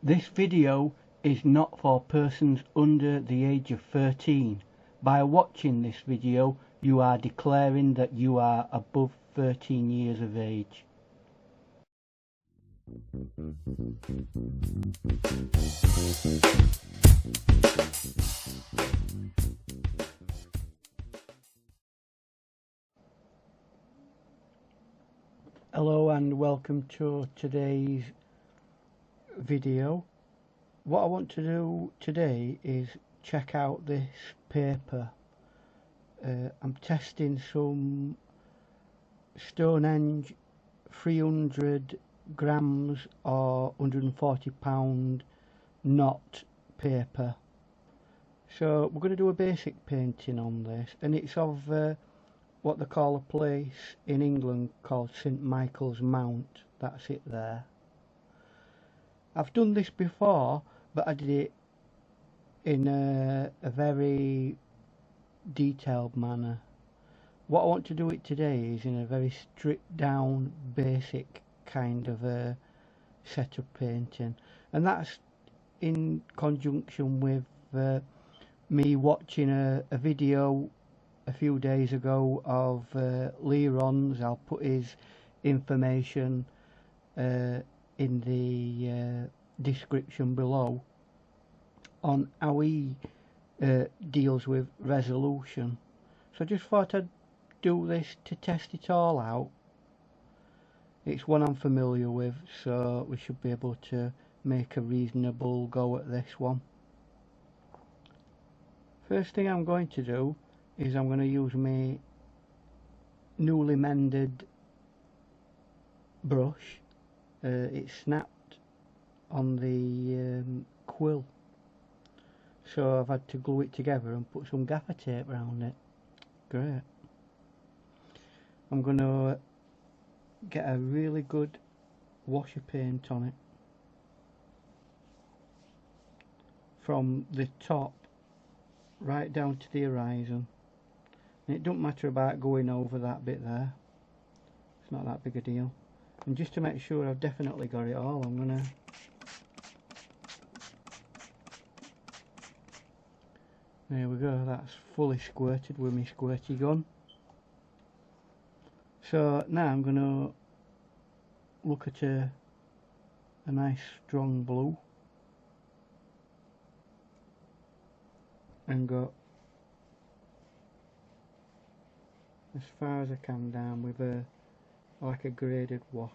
This video is not for persons under the age of 13. By watching this video, you are declaring that you are above 13 years of age. Hello and welcome to today's video. What I want to do today is check out this paper. I'm testing some Stonehenge 300 grams or 140 pound knot paper. So we're going to do a basic painting on this, and it's of what they call a place in England called St Michael's Mount. That's it there. I've done this before, but I did it in a very detailed manner. What I want to do it today is in a very stripped down, basic kind of a set of painting, and that's in conjunction with me watching a video a few days ago of Leron's. I'll put his information in the description below on how he deals with resolution. So I just thought I'd do this to test it all out. It's one I'm familiar with, so we should be able to make a reasonable go at this one. First thing I'm going to do is I'm going to use my newly mended brush. It snapped on the quill, so I've had to glue it together and put some gaffer tape around it. Great. I'm going to get a really good wash of paint on it from the top right down to the horizon, and it don't matter about going over that bit there, it's not that big a deal. And just to make sure I've definitely got it all, I'm gonna there we go, that's fully squirted with my squirty gun. So now I'm gonna look at a nice strong blue and go as far as I can down with like a graded wash.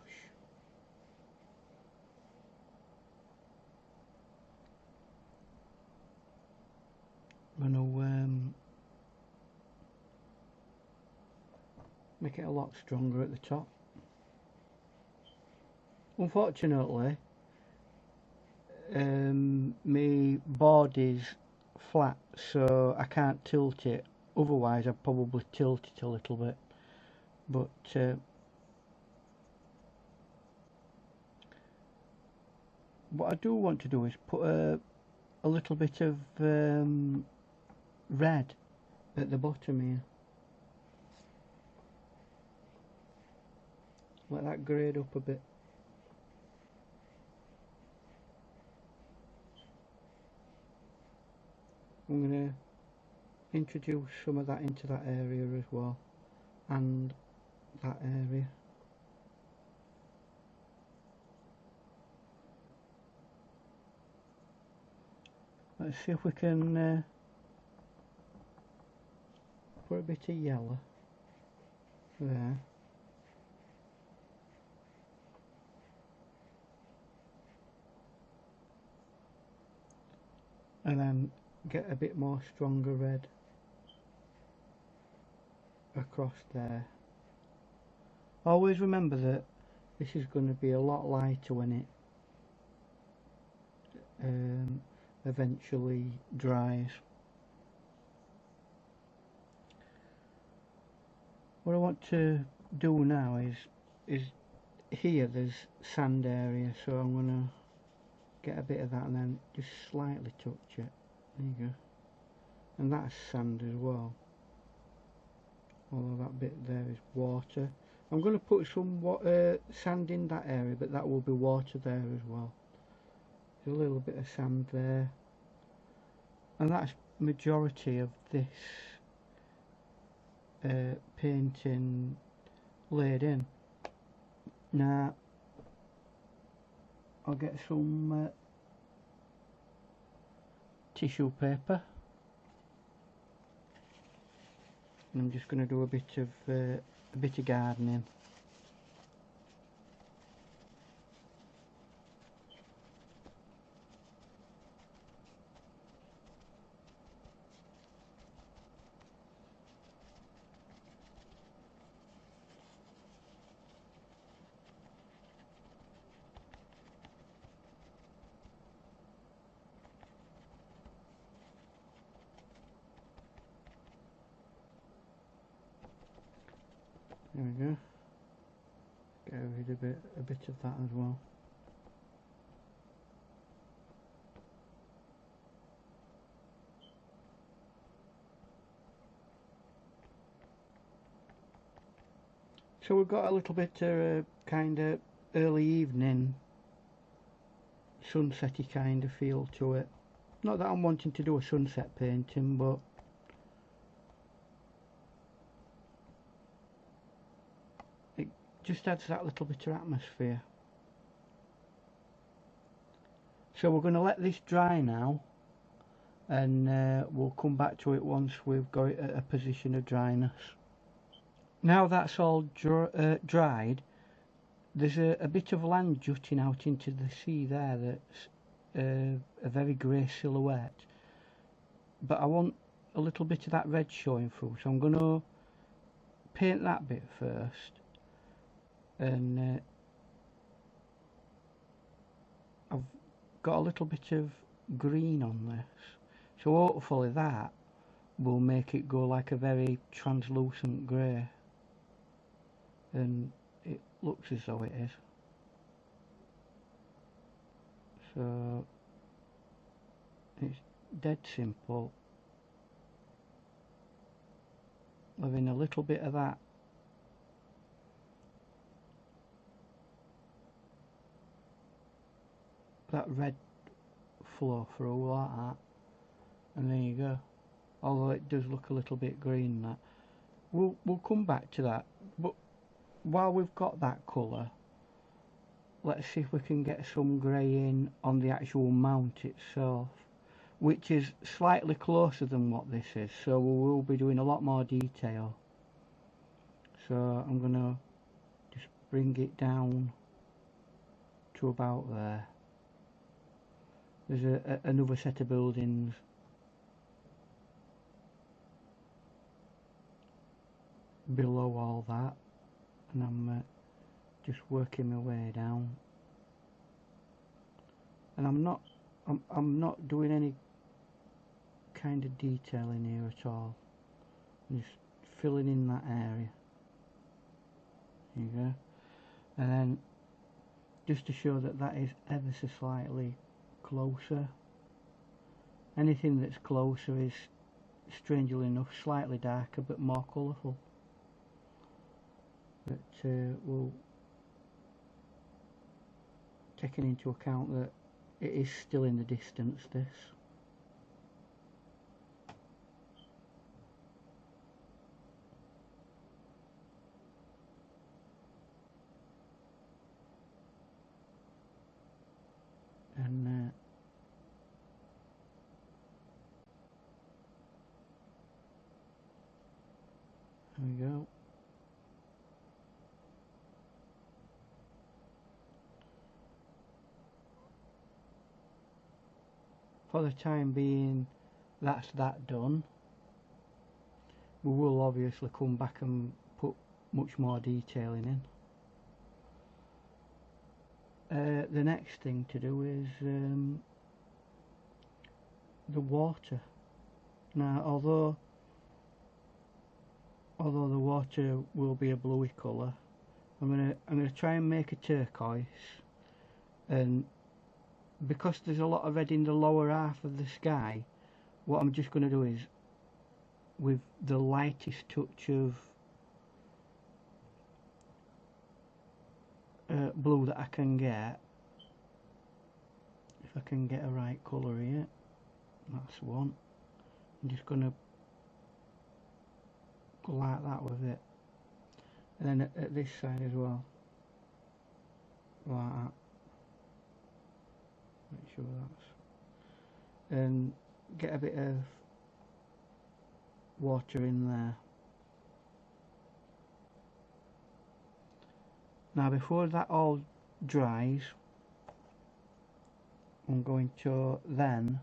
I'm going to make it a lot stronger at the top. Unfortunately, my board is flat, so I can't tilt it. Otherwise I'd probably tilt it a little bit, but what I do want to do is put a little bit of red at the bottom here. Let that grade up a bit. I'm going to introduce some of that into that area as well, and that area. Let's see if we can put a bit of yellow there. And then get a bit more stronger red across there. Always remember that this is going to be a lot lighter when it eventually dries. What I want to do now is here there's sand area, so I'm going to get a bit of that and then just slightly touch it. There you go. And that's sand as well, although that bit there is water. I'm going to put some sand in that area, but that will be water there as well. There's a little bit of sand there, and that's majority of this painting laid in. Now I'll get some tissue paper, and I'm just going to do a bit of gardening. There we go. Get rid of a bit of that as well. So we've got a little bit of kind of early evening, sunsetty kind of feel to it. Not that I'm wanting to do a sunset painting, but it just adds that little bit of atmosphere. So we're going to let this dry now, and we'll come back to it once we've got it at a position of dryness. Now that's all dried, there's a bit of land jutting out into the sea there that's a very grey silhouette, but I want a little bit of that red showing through, so I'm going to paint that bit first, and I've got a little bit of green on this, so hopefully that will make it go like a very translucent grey, and it looks as though it is. So it's dead simple, having a little bit of that red flow through like that, and there you go. Although it does look a little bit green, that we'll come back to that, but while we've got that colour, let's see if we can get some grey in on the actual mount itself, which is slightly closer than what this is, so we will be doing a lot more detail. So I'm going to just bring it down to about there. There's another set of buildings below all that, and I'm just working my way down, and I'm not doing any kind of detail in here at all. I'm just filling in that area. There you go. And then just to show that that is ever so slightly closer. Anything that's closer is, strangely enough, slightly darker but more colourful. But we'll taking into account that it is still in the distance, this. And there we go. For the time being, that's that done. We will obviously come back and put much more detailing in. The next thing to do is the water. Now, although the water will be a bluey colour, I'm gonna try and make a turquoise, and because there's a lot of red in the lower half of the sky, what I'm just going to do is, with the lightest touch of blue that I can get, if I can get a right colour here. That's one. I'm just going to go like that with it. And then at this side as well. Like that. Make sure that's... And get a bit of water in there. Now before that all dries, I'm going to then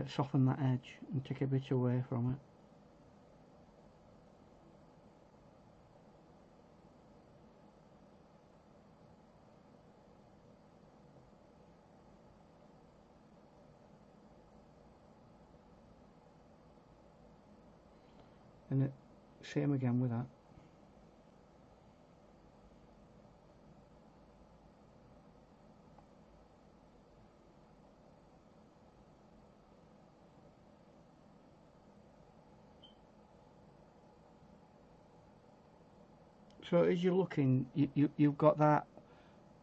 soften that edge and take a bit away from it. And same again with that. So as you're looking, you've got that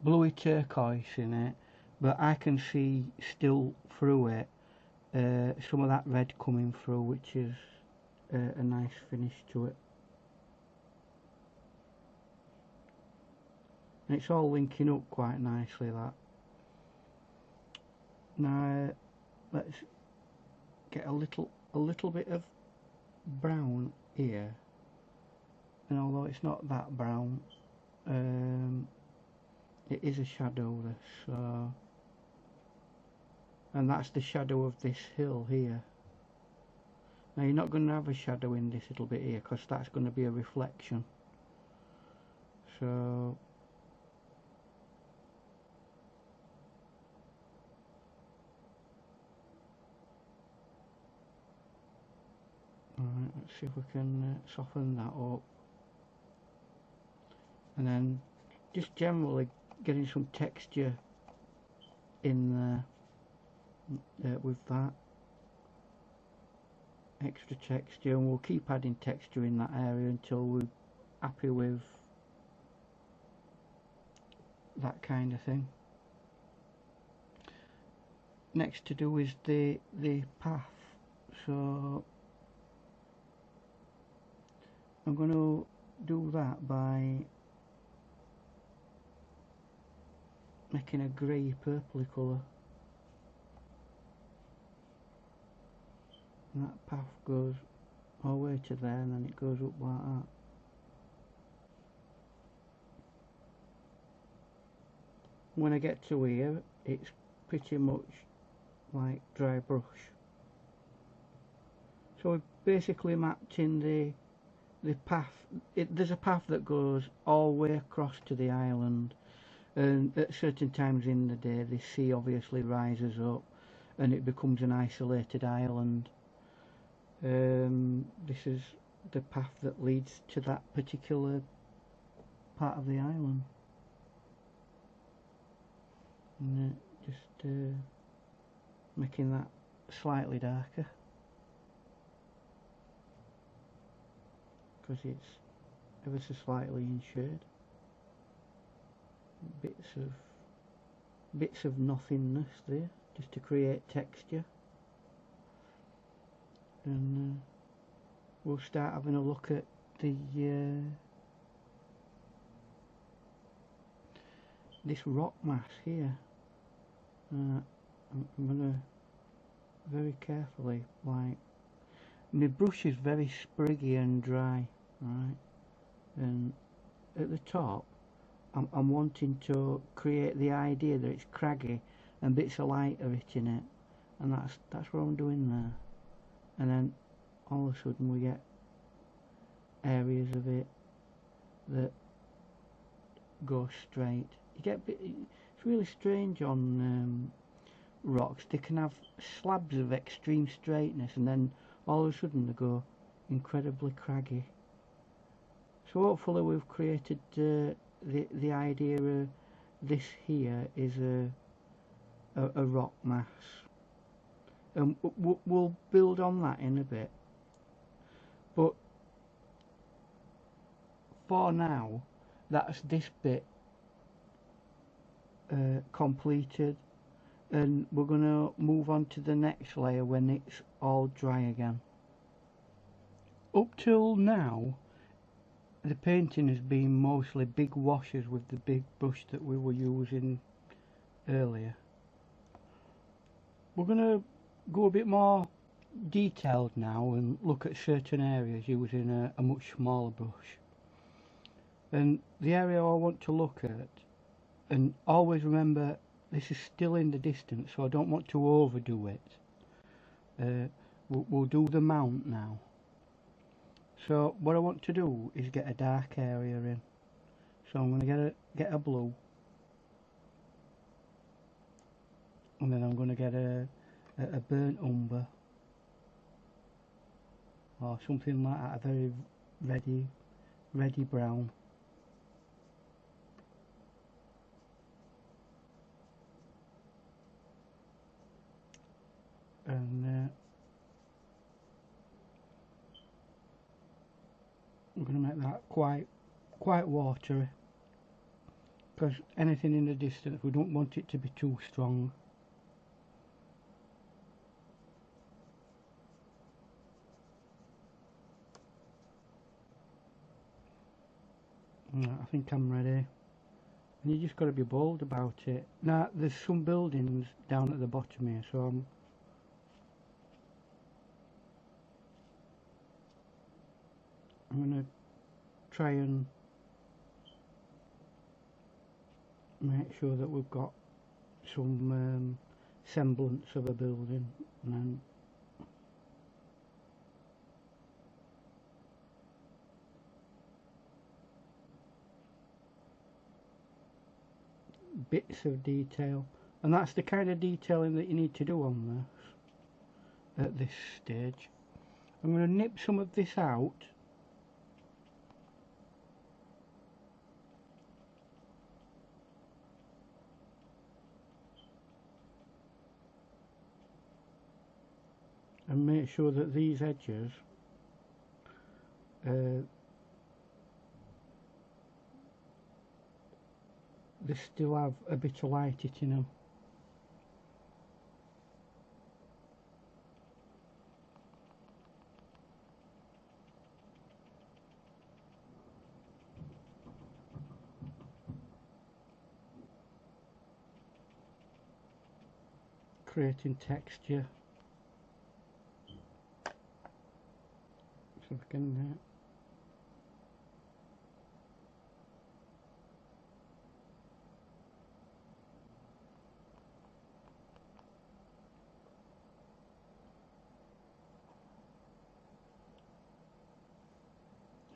bluey turquoise in it, but I can see still through it some of that red coming through, which is a nice finish to it. And it's all linking up quite nicely, that. Now let's get a little bit of brown here, and although it's not that brown, it is a shadow, this, so, and that's the shadow of this hill here. Now you're not going to have a shadow in this little bit here, because that's going to be a reflection. So alright, let's see if we can soften that up. And then just generally getting some texture in there with that. Extra texture, and we'll keep adding texture in that area until we're happy with that kind of thing. Next to do is the path. So I'm going to do that by making a grey purpley colour. And that path goes all the way to there, and then it goes up like that. When I get to here, it's pretty much like dry brush. So we've basically mapped in the path. There's a path that goes all the way across to the island, and at certain times in the day the sea obviously rises up and it becomes an isolated island. This is the path that leads to that particular part of the island. And just making that slightly darker, because it's ever so slightly in shade. Bits of nothingness there, just to create texture. And we'll start having a look at the this rock mass here. I'm gonna very carefully, like, my brush is very spriggy and dry, right? And at the top, I'm wanting to create the idea that it's craggy and bits of light of it in it, and that's what I'm doing there. And then all of a sudden we get areas of it that go straight. You get it's really strange on rocks. They can have slabs of extreme straightness, and then all of a sudden they go incredibly craggy. So hopefully we've created the idea of this here is a rock mass. And we'll build on that in a bit, but for now that's this bit completed, and we're going to move on to the next layer when it's all dry again. Up till now, the painting has been mostly big washes with the big brush that we were using earlier. We're going to go a bit more detailed now and look at certain areas using a much smaller brush. And the area I want to look at, and always remember this is still in the distance, so I don't want to overdo it. We'll do the mount now. So what I want to do is get a dark area in. So I'm going to get a blue, and then I'm going to get a burnt umber or something like that, a very ready brown. And I'm going to make that quite watery, because anything in the distance, we don't want it to be too strong. I think I'm ready. And you just got to be bold about it. Now there's some buildings down at the bottom here, so I'm going to try and make sure that we've got some semblance of a building, and then bits of detail, and that's the kind of detailing that you need to do on this at this stage. I'm going to nip some of this out and make sure that these edges they still have a bit of light in them. Creating texture. So we can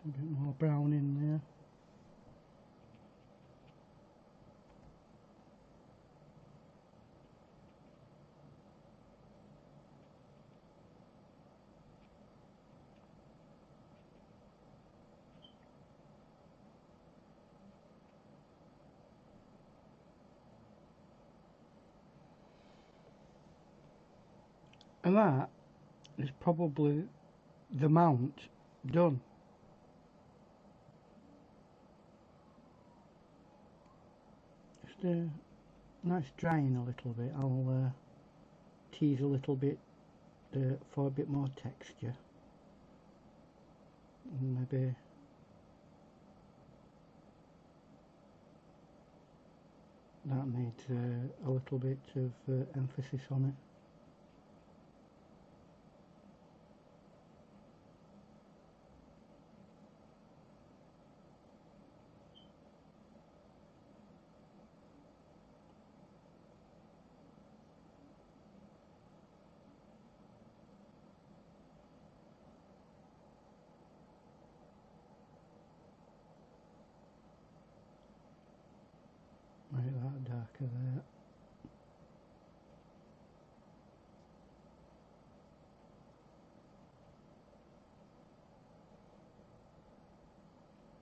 a bit more brown in there. And that is probably the mount done. Just nice drying a little bit. I'll tease a little bit for a bit more texture. And maybe that needs a little bit of emphasis on it. Make that darker there.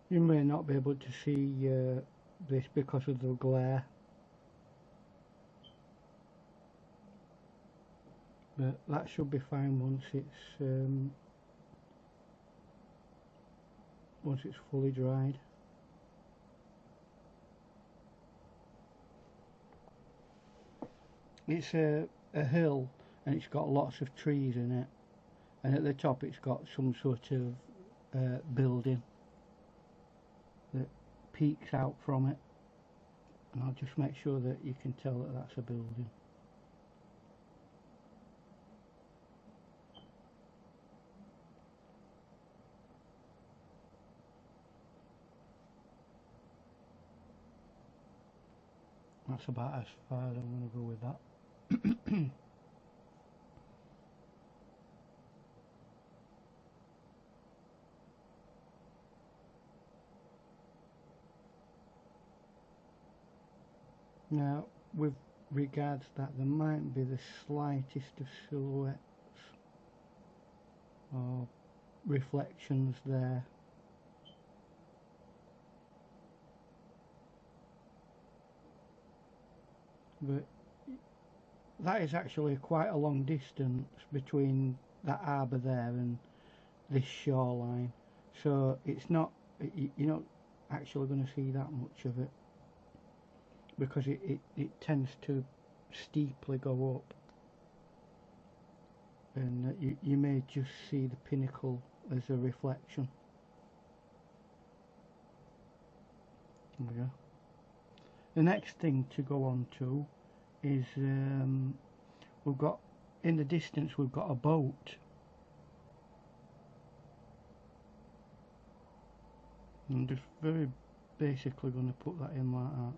You may not be able to see this because of the glare, but that should be fine once it's fully dried. it's a hill, and it's got lots of trees in it, and at the top it's got some sort of building that peeks out from it, and I'll just make sure that you can tell that that's a building. That's about as far as I'm going to go with that. Now, with regards to that, there might be the slightest of silhouettes or reflections there. But that is actually quite a long distance between that harbour there and this shoreline, so it's not, you're not actually going to see that much of it, because it tends to steeply go up, and you may just see the pinnacle as a reflection. There we go. The next thing to go on to is we've got, in the distance we've got a boat. I'm just very basically going to put that in like that.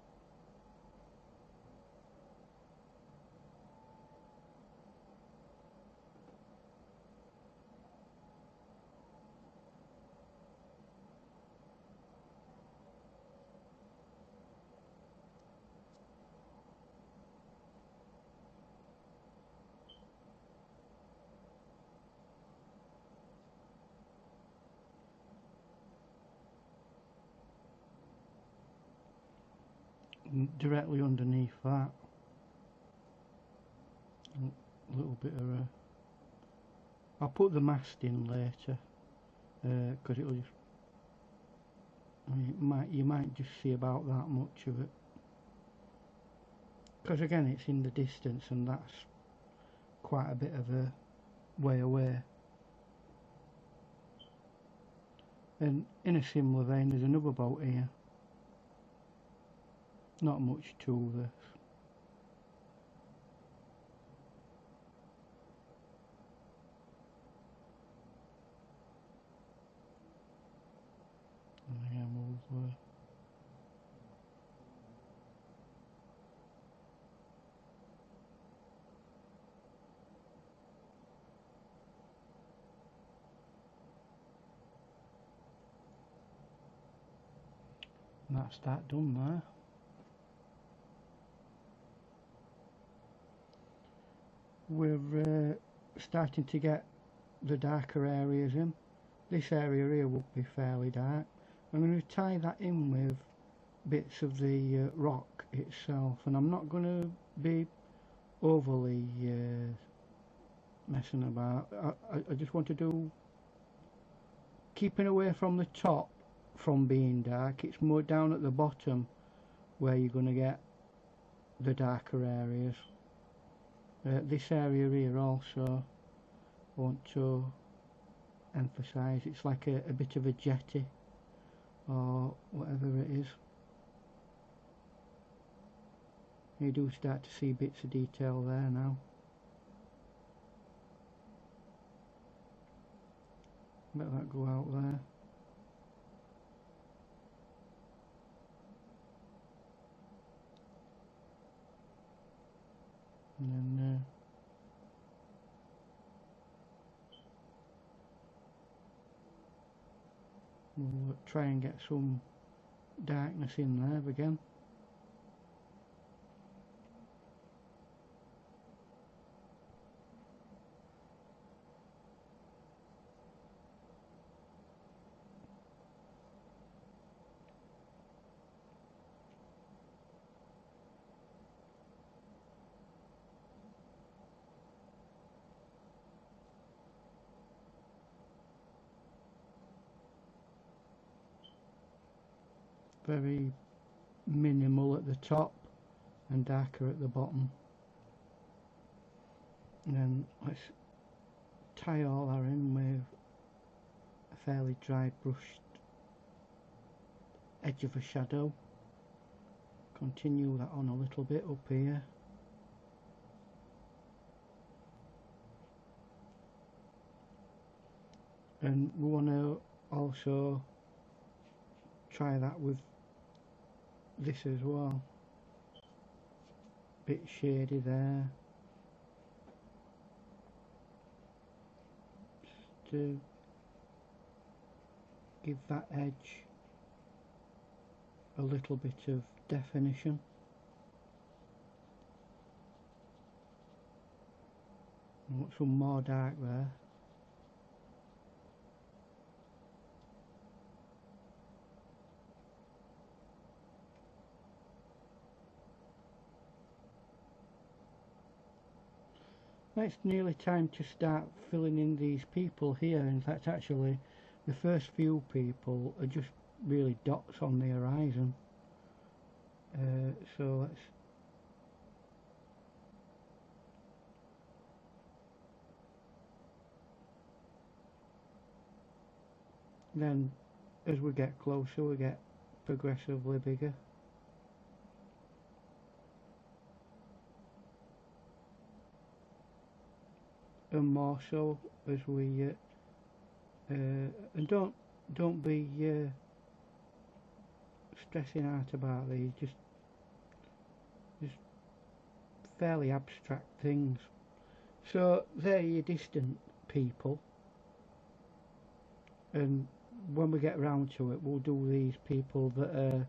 Directly underneath that, a little bit of a, I'll put the mast in later, because it'll just, I mean, you might just see about that much of it, because again it's in the distance and that's quite a bit of a way away. And in a similar vein there's another boat here. Not much to this. And that's that done there. We're starting to get the darker areas in. This area here will be fairly dark. I'm going to tie that in with bits of the rock itself, and I'm not going to be overly messing about. I just want to do, keeping away from the top from being dark. It's more down at the bottom where you're going to get the darker areas. This area here also I want to emphasise, it's like a bit of a jetty or whatever it is. You do start to see bits of detail there now. Let that go out there. And then we'll try and get some darkness in there again. Very minimal at the top and darker at the bottom. And then let's tie all that in with a fairly dry brushed edge of a shadow. Continue that on a little bit up here. And we want to also try that with this as well. Bit shady there. Just to give that edge a little bit of definition. I want some more dark there. Now it's nearly time to start filling in these people here. In fact, actually the first few people are just really dots on the horizon. So let's then, as we get closer, we get progressively bigger. And more so as we and don't be stressing out about these, just fairly abstract things. So they're your distant people, and when we get round to it, we'll do these people that are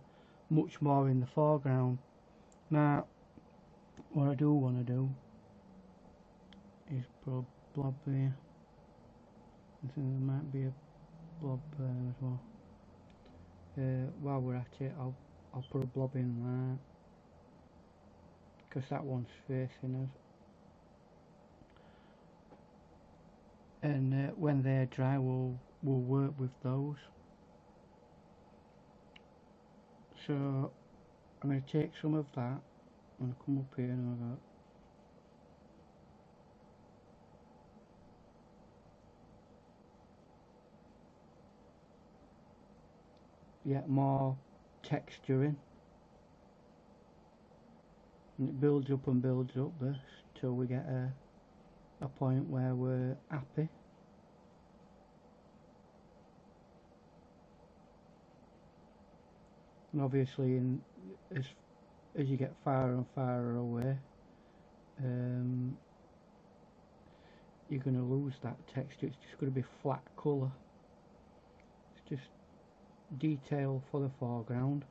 much more in the foreground. Now what I do want to do is put a blob there. I think there might be a blob there as well. While we're at it, I'll put a blob in there, because that one's facing us. And when they're dry, we'll work with those. So I'm going to take some of that. I'm going to come up here and I've got yet more texture in, and it builds up and builds up this till we get a point where we're happy. And obviously as you get farther and farther away, you're going to lose that texture. It's just going to be flat colour. It's just detail for the foreground.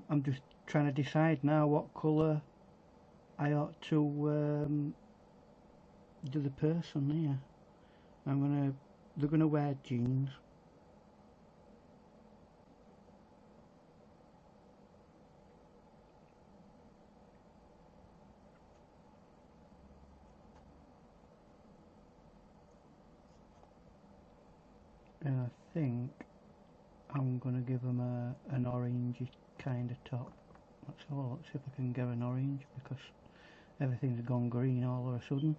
I'm just trying to decide now what colour I ought to do the person here. They're gonna wear jeans. And I think I'm gonna give them an orangey kind of top. Let's have a look, see if I can get an orange, because everything's gone green all of a sudden.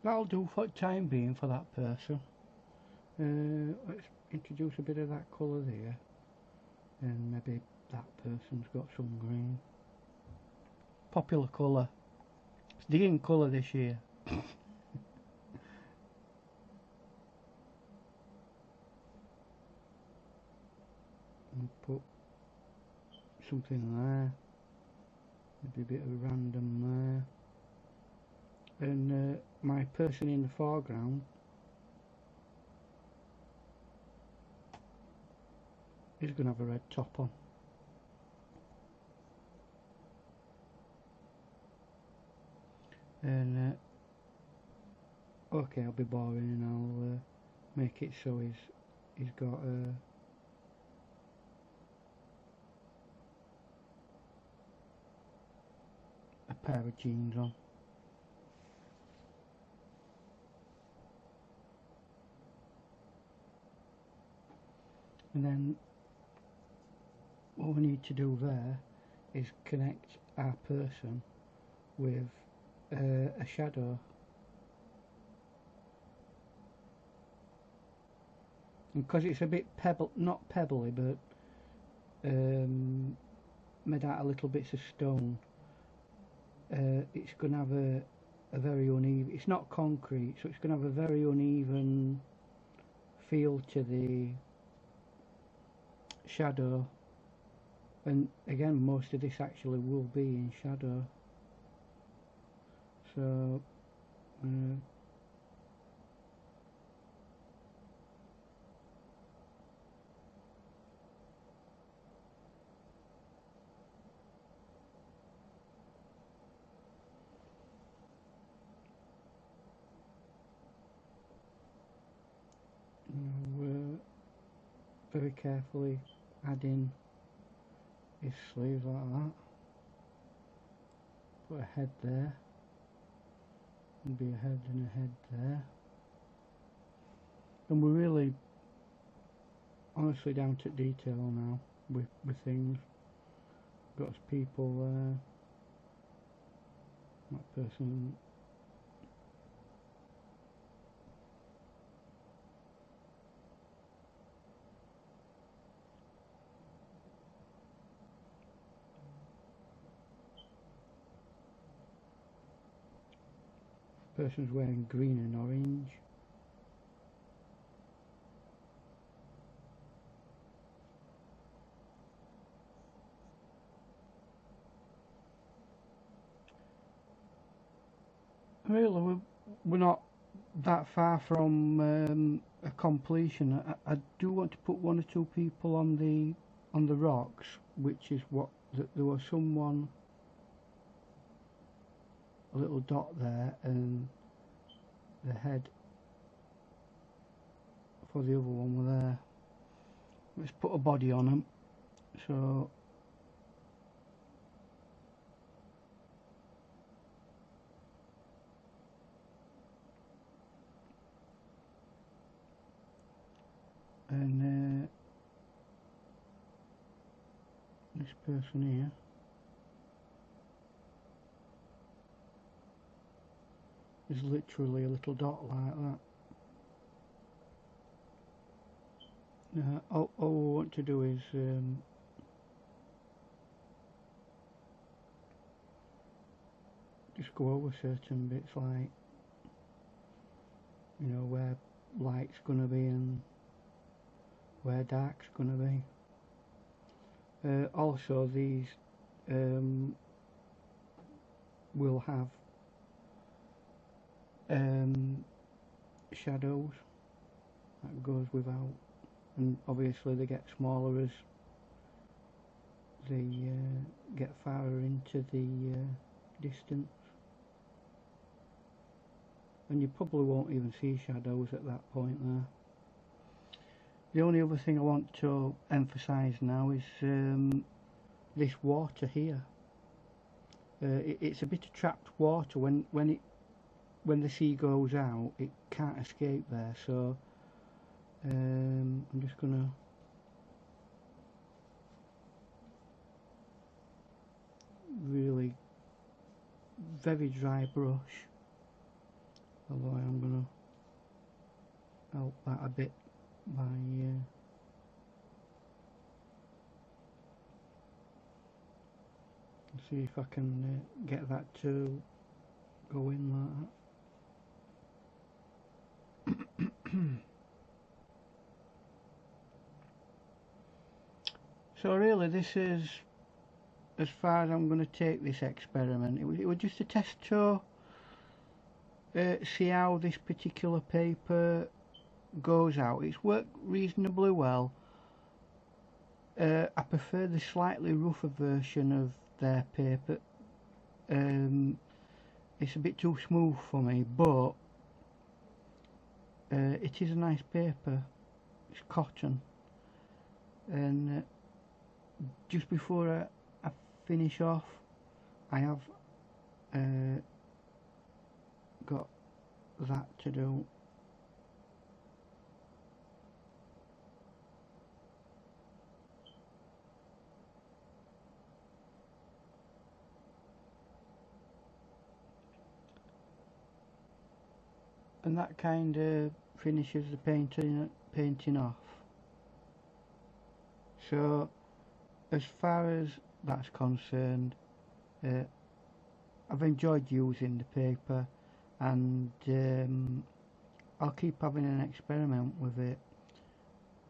That'll do for the time being for that person. Let's introduce a bit of that colour there, and maybe that person's got some green. Popular colour. It's the in colour this year. And put something there, maybe a bit of random there. And my person in the foreground is going to have a red top on. And okay, I'll be boring and I'll make it so he's got a pair of jeans on. And then what we need to do there is connect our person with a shadow. And because it's a bit not pebbly, but made out of little bits of stone, it's going to have a very uneven, it's not concrete, so it's going to have a very uneven feel to the shadow. And again, most of this actually will be in shadow. So we're very carefully adding his sleeves like that. Put a head there. There'll be a head and a head there. And we're really honestly down to detail now with things. Got people there. That person. Person's wearing green and orange. Really, we're not that far from a completion. I do want to put one or two people on the rocks, which is what there was someone. A little dot there, and the head for the other one were there. Let's put a body on them. So and this person here. Is literally a little dot like that. All we want to do is just go over certain bits, like, you know, where light's gonna be and where dark's gonna be. Also, these will have shadows. That goes without, and obviously they get smaller as they get farther into the distance, and you probably won't even see shadows at that point there. The only other thing I want to emphasise now is this water here. It's a bit of trapped water. When the sea goes out, it can't escape there, so I'm just gonna really very dry brush, although I am gonna help that a bit by see if I can get that to go in like that. So really, this is as far as I'm going to take this experiment. It was just a test to see how this particular paper goes out. It's worked reasonably well. I prefer the slightly rougher version of their paper. It's a bit too smooth for me, but it is a nice paper. It's cotton. And just before I finish off, I have got that to do. And that kind of finishes the painting off. So as far as that's concerned, I've enjoyed using the paper, and I'll keep having an experiment with it,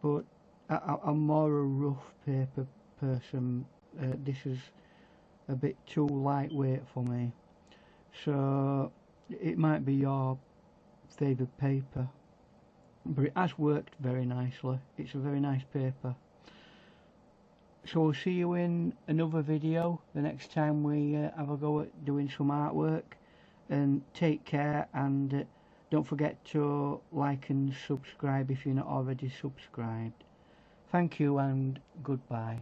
but I'm more a rough paper person. This is a bit too lightweight for me, so it might be your favoured paper, but it has worked very nicely. It's a very nice paper. So we'll see you in another video the next time we have a go at doing some artwork, and take care, and don't forget to like and subscribe if you're not already subscribed. Thank you and goodbye.